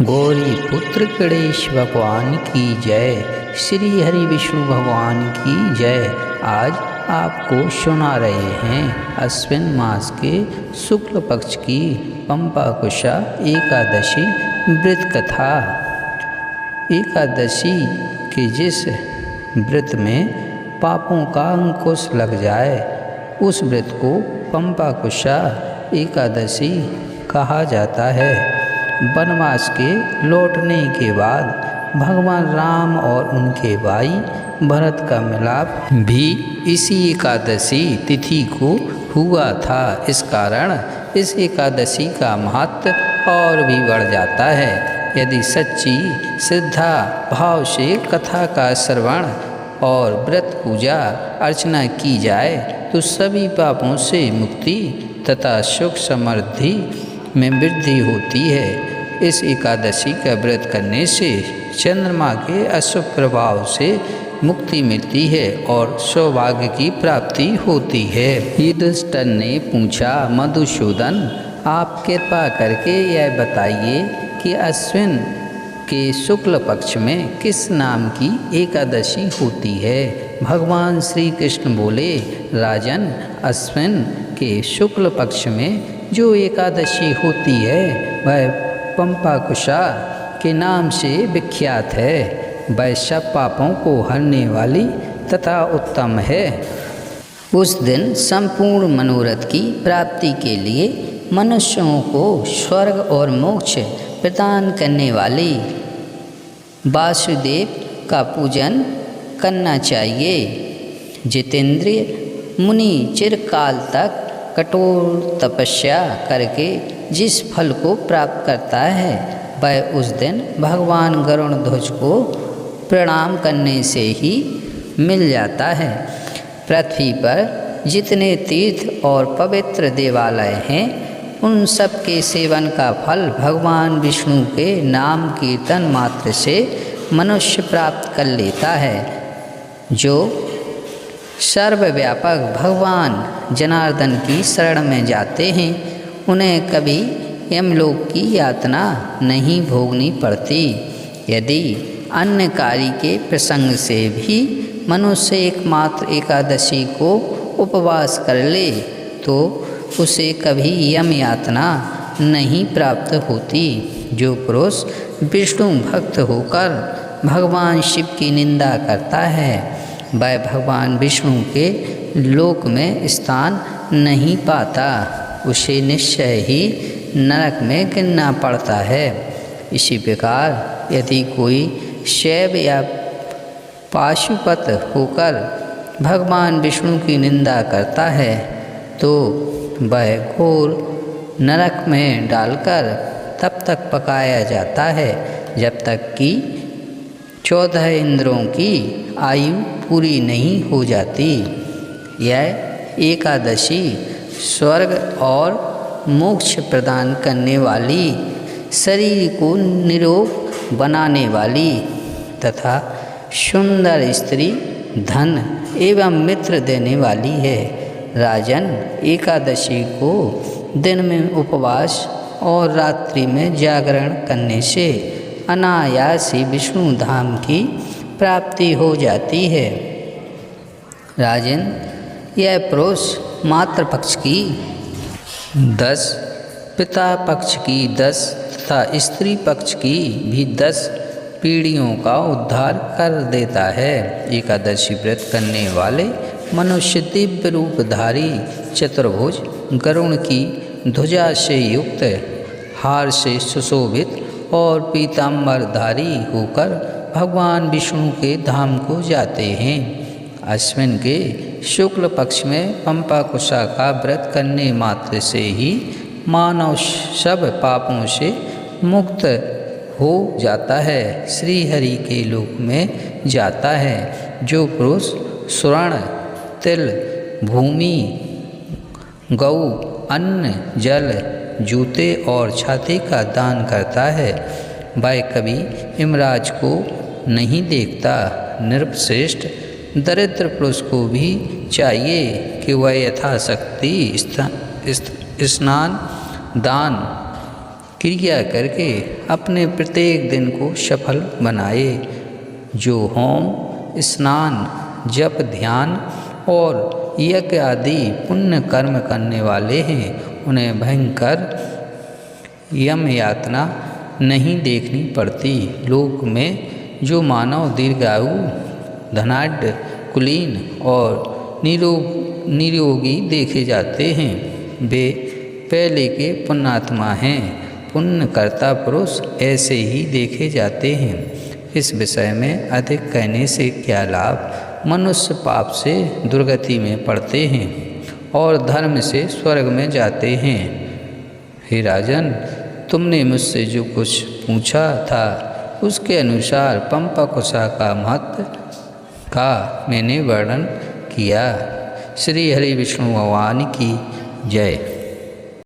गौरी पुत्र गणेश भगवान की जय। श्री हरि विष्णु भगवान की जय। आज आपको सुना रहे हैं अश्विन मास के शुक्ल पक्ष की पंपाकुशा एकादशी व्रत कथा। एकादशी के जिस व्रत में पापों का अंकुश लग जाए उस व्रत को पंपाकुशा एकादशी कहा जाता है। वनवास के लौटने के बाद भगवान राम और उनके भाई भरत का मिलाप भी इसी एकादशी तिथि को हुआ था। इस कारण इस एकादशी का महत्व और भी बढ़ जाता है। यदि सच्ची श्रद्धा भाव से कथा का श्रवण और व्रत पूजा अर्चना की जाए तो सभी पापों से मुक्ति तथा सुख समृद्धि में वृद्धि होती है। इस एकादशी का व्रत करने से चंद्रमा के अशुभ प्रभाव से मुक्ति मिलती है और सौभाग्य की प्राप्ति होती है। युधिष्ठिर ने पूछा, मधुसूदन, आप कृपा करके यह बताइए कि अश्विन के शुक्ल पक्ष में किस नाम की एकादशी होती है। भगवान श्री कृष्ण बोले, राजन, अश्विन के शुक्ल पक्ष में जो एकादशी होती है वह पंपाकुशा के नाम से विख्यात है। वह सब पापों को हरने वाली तथा उत्तम है। उस दिन संपूर्ण मनोरथ की प्राप्ति के लिए मनुष्यों को स्वर्ग और मोक्ष प्रदान करने वाली वासुदेव का पूजन करना चाहिए। जितेंद्रिय मुनि चिरकाल तक कठोर तपस्या करके जिस फल को प्राप्त करता है वह उस दिन भगवान गरुड़ ध्वज को प्रणाम करने से ही मिल जाता है। पृथ्वी पर जितने तीर्थ और पवित्र देवालय हैं उन सब के सेवन का फल भगवान विष्णु के नाम कीर्तन मात्र से मनुष्य प्राप्त कर लेता है। जो सर्वव्यापक भगवान जनार्दन की शरण में जाते हैं उन्हें कभी यमलोक की यातना नहीं भोगनी पड़ती। यदि अन्य कार्य के प्रसंग से भी मनुष्य एकमात्र एकादशी को उपवास कर ले तो उसे कभी यम यातना नहीं प्राप्त होती। जो पुरुष विष्णु भक्त होकर भगवान शिव की निंदा करता है वह भगवान विष्णु के लोक में स्थान नहीं पाता। उसे निश्चय ही नरक में गिरना पड़ता है। इसी प्रकार यदि कोई शैव या पाशुपत होकर भगवान विष्णु की निंदा करता है तो वह घोर नरक में डालकर तब तक पकाया जाता है जब तक कि 14 इंद्रों की आयु पूरी नहीं हो जाती। यह एकादशी स्वर्ग और मोक्ष प्रदान करने वाली, शरीर को निरोग बनाने वाली तथा सुंदर स्त्री, धन एवं मित्र देने वाली है। राजन, एकादशी को दिन में उपवास और रात्रि में जागरण करने से अनायास ही विष्णु धाम की प्राप्ति हो जाती है। राजन, यह पुरुष मातृपक्ष की 10, पिता पक्ष की 10 तथा स्त्री पक्ष की भी 10 पीढ़ियों का उद्धार कर देता है। एकादशी व्रत करने वाले मनुष्य दिव्य रूपधारी चतुर्भुज गरुड़ की ध्वजा से युक्त, हार से सुशोभित और पीताम्बरधारी होकर भगवान विष्णु के धाम को जाते हैं। अश्विन के शुक्ल पक्ष में पंपाकुशा का व्रत करने मात्र से ही मानव सब पापों से मुक्त हो जाता है, श्री हरि के लोक में जाता है। जो पुरुष स्वर्ण, तिल, भूमि, गौ, अन्न, जल, जूते और छाती का दान करता है वह कभी यमराज को नहीं देखता। नृपश्रेष्ठ दरिद्र पुरुष को भी चाहिए कि वह यथाशक्ति स्नान, दान क्रिया करके अपने प्रत्येक दिन को सफल बनाए। जो होम, स्नान, जप, ध्यान और यज्ञ आदि पुण्य कर्म करने वाले हैं, उन्हें भयंकर यम यातना नहीं देखनी पड़ती। लोक में जो मानव दीर्घायु, धनाढ्य, कुलीन और निरोगी देखे जाते हैं, वे पहले के पुण्यात्मा हैं। पुण्यकर्ता पुरुष ऐसे ही देखे जाते हैं। इस विषय में अधिक कहने से क्या लाभ। मनुष्य पाप से दुर्गति में पड़ते हैं और धर्म से स्वर्ग में जाते हैं। हे राजन, तुमने मुझसे जो कुछ पूछा था उसके अनुसार पंपाकुशा का महत्व का मैंने वर्णन किया। श्री हरि विष्णु भगवान की जय।